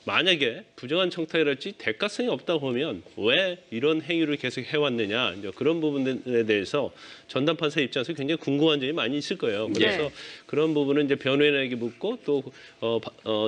만약에 부정한 청탁이랄지 대가성이 없다 보면 왜 이런 행위를 계속 해왔느냐 이제 그런 부분에 대해서 전담 판사 입장에서 굉장히 궁금한 점이 많이 있을 거예요. 그래서 네. 그런 부분은 이제 변호인에게 묻고 또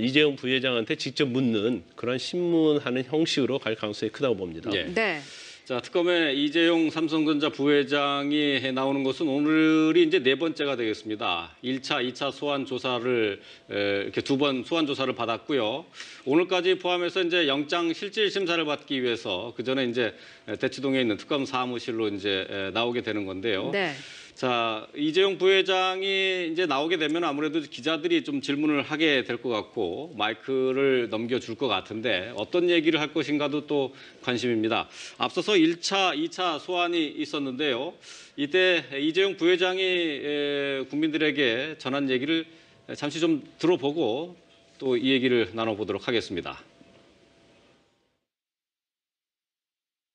이재용 부회장한테 직접 묻는 그런 신문하는 형식으로 갈 가능성이 크다고 봅니다. 네. 네. 자, 특검의 이재용 삼성전자 부회장이 나오는 것은 오늘이 이제 네 번째가 되겠습니다. 1차, 2차 소환 조사를 이렇게 두 번 소환 조사를 받았고요. 오늘까지 포함해서 이제 영장 실질 심사를 받기 위해서 그 전에 이제 대치동에 있는 특검 사무실로 이제 나오게 되는 건데요. 네. 자, 이재용 부회장이 이제 나오게 되면 아무래도 기자들이 좀 질문을 하게 될 것 같고 마이크를 넘겨줄 것 같은데 어떤 얘기를 할 것인가도 또 관심입니다. 앞서서 1차, 2차 소환이 있었는데요. 이때 이재용 부회장이 국민들에게 전한 얘기를 잠시 좀 들어보고 또 이 얘기를 나눠보도록 하겠습니다.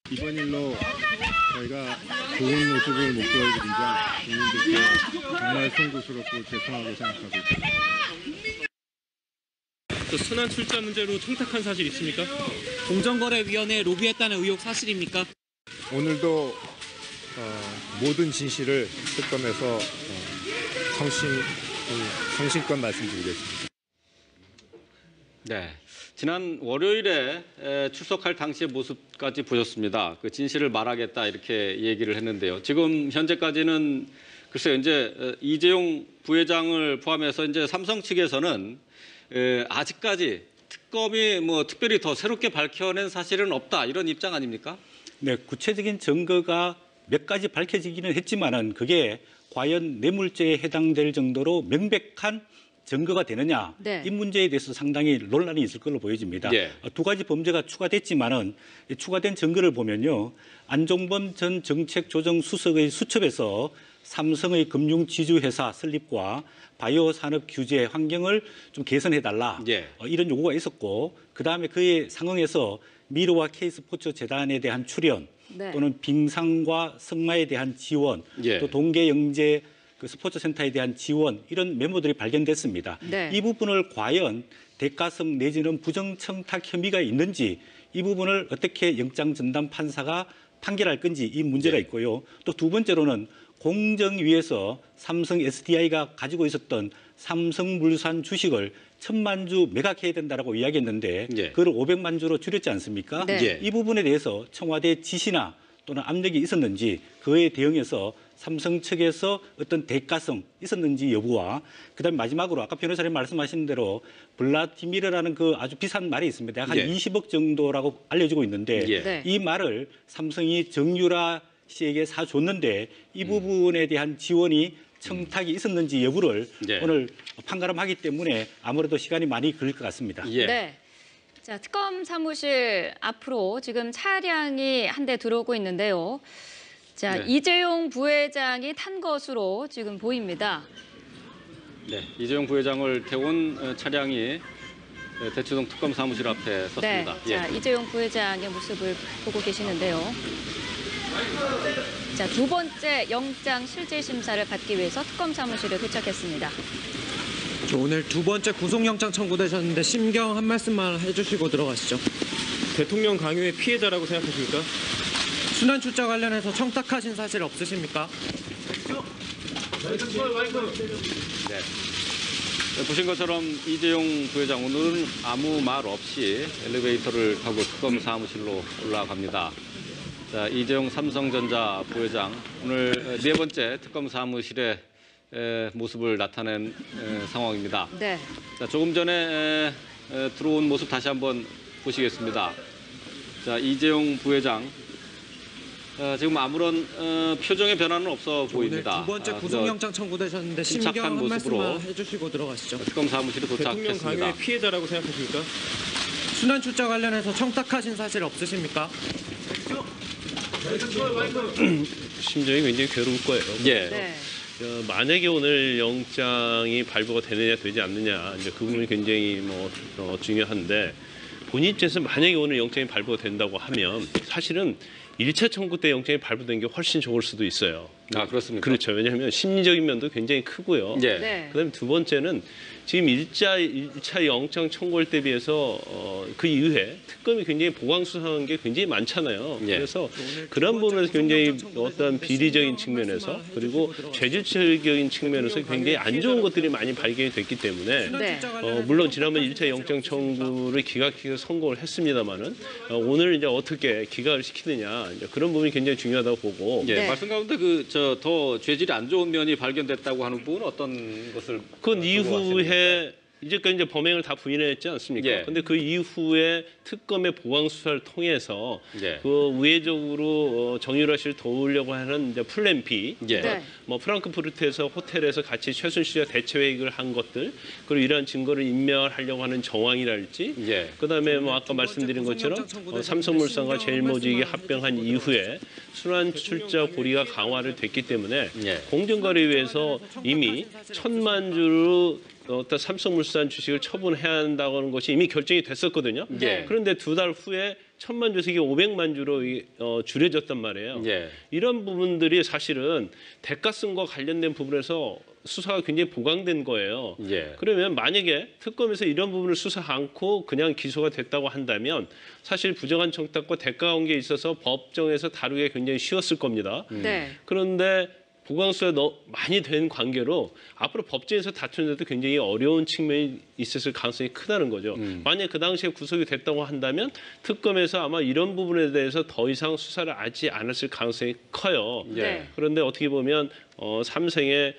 이번 일로 저희가 좋은 모습을 못 보여드리자 국민들께 정말 송구스럽고 죄송하게 생각하고 있습니다. 또 순환 출자 문제로 청탁한 사실 있습니까? 공정거래위원회에 로비했다는 의혹 사실입니까? 오늘도 모든 진실을 특검에서 성심껏 말씀드리겠습니다. 네, 지난 월요일에 출석할 당시의 모습까지 보셨습니다. 그 진실을 말하겠다 이렇게 얘기를 했는데요. 지금 현재까지는 글쎄요, 이제 이재용 부회장을 포함해서 이제 삼성 측에서는 아직까지 특검이 뭐 특별히 더 새롭게 밝혀낸 사실은 없다 이런 입장 아닙니까? 네, 구체적인 증거가 몇 가지 밝혀지기는 했지만은 그게 과연 뇌물죄에 해당될 정도로 명백한 증거가 되느냐 네. 이 문제에 대해서 상당히 논란이 있을 걸로 보여집니다. 예. 두 가지 범죄가 추가됐지만은 추가된 증거를 보면요. 안종범 전 정책조정수석의 수첩에서 삼성의 금융지주회사 설립과 바이오 산업 규제 환경을 좀 개선해달라 예. 이런 요구가 있었고 그다음에 그에 상응해서 미르와 K스포츠 재단에 대한 출연 네. 또는 빙상과 승마에 대한 지원 예. 또 동계영재 그 스포츠센터에 대한 지원 이런 메모들이 발견됐습니다. 네. 이 부분을 과연 대가성 내지는 부정청탁 혐의가 있는지 이 부분을 어떻게 영장전담 판사가 판결할 건지 이 문제가 있고요. 또 두 번째로는 공정위에서 삼성 SDI가 가지고 있었던 삼성물산 주식을 1,000만 주 매각해야 된다라고 이야기했는데 예. 그걸 500만 주로 줄였지 않습니까? 네. 예. 이 부분에 대해서 청와대 지시나 또는 압력이 있었는지 그에 대응해서 삼성 측에서 어떤 대가성 있었는지 여부와 그다음에 마지막으로 아까 변호사님 말씀하신 대로 블라디미르라는 그 아주 비싼 말이 있습니다. 약 한 예. 20억 정도라고 알려지고 있는데 예. 네. 이 말을 삼성이 정유라 씨에게 사줬는데 이 부분에 대한 지원이 청탁이 있었는지 여부를 예. 오늘 판가름하기 때문에 아무래도 시간이 많이 걸릴 것 같습니다. 예. 네. 자, 특검 사무실 앞으로 지금 차량이 한 대 들어오고 있는데요. 자, 네. 이재용 부회장이 탄 것으로 지금 보입니다. 네, 이재용 부회장을 태운 차량이 대치동 특검 사무실 앞에 네. 섰습니다. 자, 이재용 부회장의 모습을 보고 계시는데요. 자, 두 번째 영장 실질 심사를 받기 위해서 특검 사무실에 도착했습니다. 오늘 두 번째 구속영장 청구되셨는데 심경 한 말씀만 해주시고 들어가시죠. 대통령 강요의 피해자라고 생각하십니까? 순환 출자 관련해서 청탁하신 사실 없으십니까? 네, 보신 것처럼 이재용 부회장 오늘은 아무 말 없이 엘리베이터를 타고 특검 사무실로 올라갑니다. 자, 이재용 삼성전자 부회장 오늘 네 번째 특검 사무실에 모습을 나타낸 상황입니다. 네. 자, 조금 전에 들어온 모습 다시 한번 보시겠습니다. 자, 이재용 부회장 지금 아무런 표정의 변화는 없어 보입니다. 오늘 두 번째 구속영장 청구되셨는데 심경 침착한 한 모습으로 말씀만 해주시고 들어가시죠. 특검 사무실에 대통령 도착했습니다. 강요의 피해자라고 생각하십니까? 순환 출자 관련해서 청탁하신 사실 없으십니까? 심정이 굉장히 괴로울 거예요. 예. 네. 만약에 오늘 영장이 발부가 되느냐 되지 않느냐 이제 그 부분이 굉장히 중요한데 본인 입장에서 만약에 오늘 영장이 발부가 된다고 하면 사실은 1차 청구 때 영장이 발부된 게 훨씬 좋을 수도 있어요. 아, 그렇습니까? 그렇죠. 왜냐하면 심리적인 면도 굉장히 크고요. 예. 네. 그다음에 두 번째는 지금 1차 영장 청구할 때 비해서 그 이후에 특검이 굉장히 보강 수사한 게 굉장히 많잖아요. 예. 그래서 그런 부분에서 굉장히 어떤 비리적인 측면에서 그리고 죄질적인 측면에서 굉장히 안 좋은 것들이 많이 발견이 됐기 때문에 네. 물론 지난번 1차 영장 청구를 기각해서 성공을 했습니다만은 오늘 이제 어떻게 기각을 시키느냐 이제 그런 부분이 굉장히 중요하다고 보고 예, 네. 말씀 가운데 더 죄질이 안 좋은 면이 발견됐다고 하는 부분은 어떤 것을 그 두고 이후에 이제까지 이제 범행을 다 부인했지 않습니까? 예. 근데 그 이후에 특검의 보강 수사를 통해서 예. 그 우회적으로 정유라 씨를 도우려고 하는 이제 플랜 B, 예. 네. 뭐 프랑크푸르트에서 호텔에서 같이 최순실과 대체 회의를 한 것들, 그리고 이러한 증거를 인멸하려고 하는 정황이랄지, 예. 그다음에 뭐 아까 말씀드린 것처럼 삼성물산과 제일모직이 합병한 이후에 순환 출자 고리가 강화를 됐기 때문에 예. 공정거래위에서 이미 1,000만 주로 어떤 삼성물산 주식을 처분해야 한다고 하는 것이 이미 결정이 됐었거든요. 예. 그런데 두 달 후에 1,000만 주식이 500만 주로 줄여졌단 말이에요. 예. 이런 부분들이 사실은 대가성과 관련된 부분에서 수사가 굉장히 보강된 거예요. 예. 그러면 만약에 특검에서 이런 부분을 수사 않고 그냥 기소가 됐다고 한다면 사실 부정한 청탁과 대가 관계에 있어서 법정에서 다루기가 굉장히 쉬웠을 겁니다. 네. 그런데 보강수가 많이 된 관계로 앞으로 법정에서 다투는데도 굉장히 어려운 측면이 있었을 가능성이 크다는 거죠. 만약 그 당시에 구속이 됐다고 한다면 특검에서 아마 이런 부분에 대해서 더 이상 수사를 하지 않았을 가능성이 커요. 예. 네. 그런데 어떻게 보면 삼성에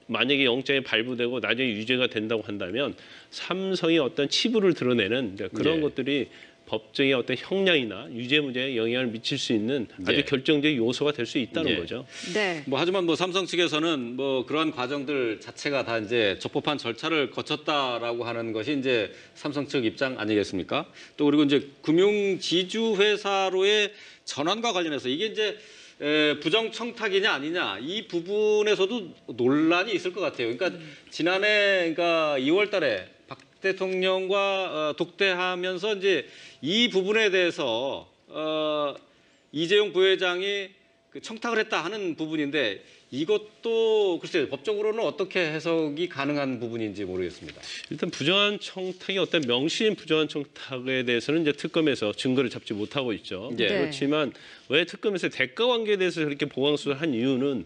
만약에 영장이 발부되고 나중에 유죄가 된다고 한다면 삼성이 어떤 치부를 드러내는 그런 예. 것들이 법정의 어떤 형량이나 유죄 무죄에 영향을 미칠 수 있는 아주 예. 결정적인 요소가 될 수 있다는 예. 거죠. 네. 하지만 삼성 측에서는 그러한 과정들 자체가 다 이제 적법한 절차를 거쳤다라고 하는 것이 이제 삼성 측 입장 아니겠습니까? 또 그리고 이제 금융 지주 회사로의 전환과 관련해서 이게 이제 부정 청탁이냐 아니냐 이 부분에서도 논란이 있을 것 같아요. 그러니까 지난해 2월달에 박 대통령과 독대하면서 이제 이 부분에 대해서 이재용 부회장이 청탁을 했다 하는 부분인데 이것도 글쎄요 법적으로는 어떻게 해석이 가능한 부분인지 모르겠습니다. 일단 부정한 청탁이 어떤 명시인 부정한 청탁에 대해서는 이제 특검에서 증거를 잡지 못하고 있죠. 예. 네. 그렇지만 왜 특검에서 대가 관계에 대해서 그렇게 보강 수사를 한 이유는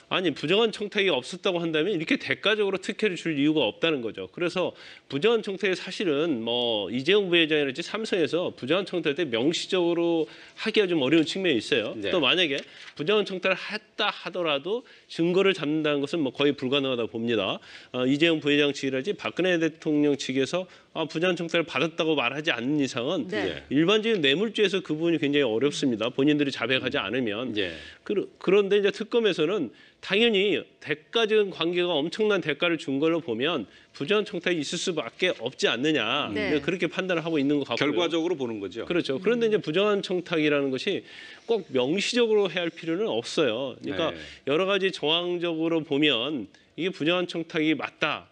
아니 부정한 청탁이 없었다고 한다면 이렇게 대가적으로 특혜를 줄 이유가 없다는 거죠. 그래서 부정한 청탁이 사실은 이재용 부회장이랄지 삼성에서 부정한 청탁할 때 명시적으로 하기가 좀 어려운 측면이 있어요. 네. 또 만약에 부정한 청탁을 했다 하더라도 증거를 잡는다는 것은 거의 불가능하다고 봅니다. 이재용 부회장 측이랄지 박근혜 대통령 측에서 부정한 청탁을 받았다고 말하지 않는 이상은 네. 일반적인 뇌물죄에서 그 부분이 굉장히 어렵습니다. 본인들이 자백하지 않으면. 예. 그런데 이제 특검에서는 당연히 대가적인 관계가 엄청난 대가를 준 걸로 보면 부정한 청탁이 있을 수밖에 없지 않느냐 네. 그렇게 판단을 하고 있는 것 같고요. 결과적으로 보는 거죠. 그렇죠. 그런데 이제 부정한 청탁이라는 것이 꼭 명시적으로 해야 할 필요는 없어요. 그러니까 네. 여러 가지 정황적으로 보면 이게 부정한 청탁이 맞다.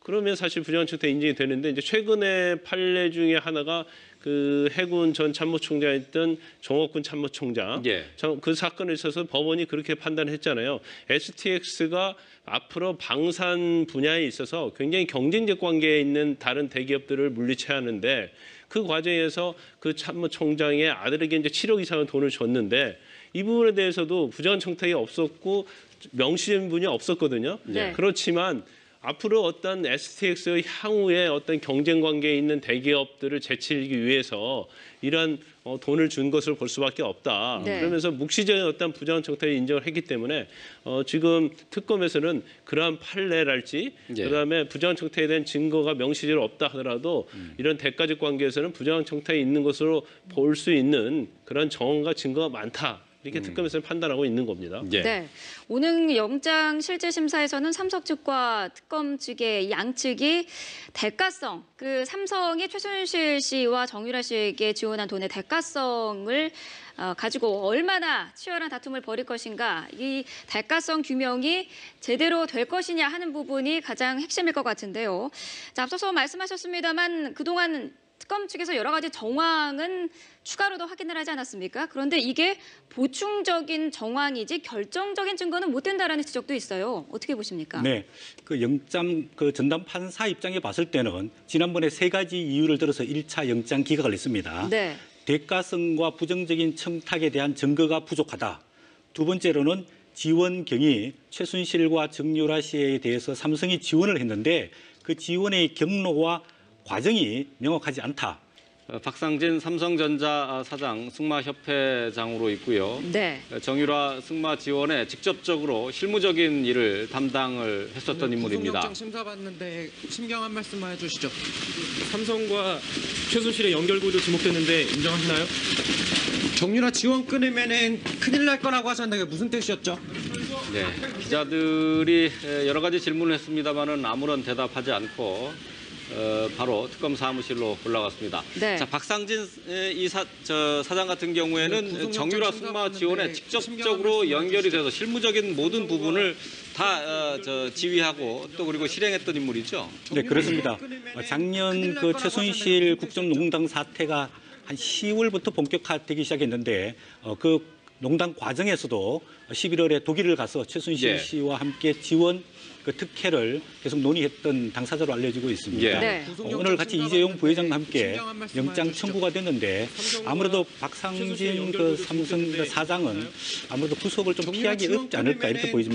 그러면 사실 부정한 청탁이 인정이 되는데 이제 최근에 판례 중에 하나가 그 해군 전 참모총장이었던 정옥군 참모총장 예. 그 사건에 있어서 법원이 그렇게 판단했잖아요. STX가 앞으로 방산 분야에 있어서 굉장히 경쟁적 관계에 있는 다른 대기업들을 물리쳐야 하는데 그 과정에서 그 참모총장의 아들에게 이제 7억 이상의 돈을 줬는데 이 부분에 대해서도 부정한 청탁이 없었고 명시된 분이 없었거든요. 네. 그렇지만 앞으로 어떤 STX의 향후에 어떤 경쟁 관계에 있는 대기업들을 제치기 위해서 이러한 돈을 준 것을 볼 수밖에 없다. 네. 그러면서 묵시적인 어떤 부정한 청탁을 인정을 했기 때문에 지금 특검에서는 그러한 판례랄지 예. 그다음에 부정한 청탁에 대한 증거가 명시적으로 없다 하더라도 이런 대가적 관계에서는 부정한 청탁이 있는 것으로 볼 수 있는 그런 정황과 증거가 많다. 이렇게 특검에서는 판단하고 있는 겁니다. 예. 네. 오늘 영장 실질 심사에서는 삼성 측과 특검 측의 양측이 대가성, 그 삼성이 최순실 씨와 정유라 씨에게 지원한 돈의 대가성을 가지고 얼마나 치열한 다툼을 벌일 것인가, 이 대가성 규명이 제대로 될 것이냐 하는 부분이 가장 핵심일 것 같은데요. 자, 앞서서 말씀하셨습니다만 그동안 특검 측에서 여러 가지 정황은 추가로 더 확인을 하지 않았습니까? 그런데 이게 보충적인 정황이지 결정적인 증거는 못 된다라는 지적도 있어요. 어떻게 보십니까? 네, 그 영장 그 전담 판사 입장에 봤을 때는 지난번에 3가지 이유를 들어서 1차 영장 기각을 했습니다. 네. 대가성과 부정적인 청탁에 대한 증거가 부족하다. 두 번째로는 지원 경위, 최순실과 정유라 씨에 대해서 삼성이 지원을 했는데 그 지원의 경로와 과정이 명확하지 않다. 박상진 삼성전자 사장 승마협회장으로 있고요. 네. 정유라 승마 지원에 직접적으로 실무적인 일을 담당을 했었던 인물입니다. 구속영장 심사받는데 심경 한 말씀만 해주시죠. 삼성과 최순실의 연결고리도 지목됐는데 인정하시나요? 정유라 지원 끊으면은 큰일 날 거라고 하셨는데 무슨 뜻이었죠? 네, 기자들이 여러 가지 질문을 했습니다마는 아무런 대답하지 않고 바로 특검 사무실로 올라갔습니다. 네. 자, 박상진 사장 같은 경우에는 정유라 승마 지원에 직접적으로 연결이 돼서 실무적인 모든 부분을 다 지휘하고 또 그리고 실행했던 인물이죠. 네, 그렇습니다. 작년 그 최순실 국정농단 사태가 한 10월부터 본격화되기 시작했는데 그 농단 과정에서도 11월에 독일을 가서 최순실 예. 씨와 함께 지원 그 특혜를 계속 논의했던 당사자로 알려지고 있습니다. 예. 네. 오늘 같이 이재용 부회장과 함께 영장 청구가 됐는데 아무래도 박상진 그 삼성 그 사장은 아무래도 구속을 좀 피하기 어렵지 않을까 이렇게 보입니다.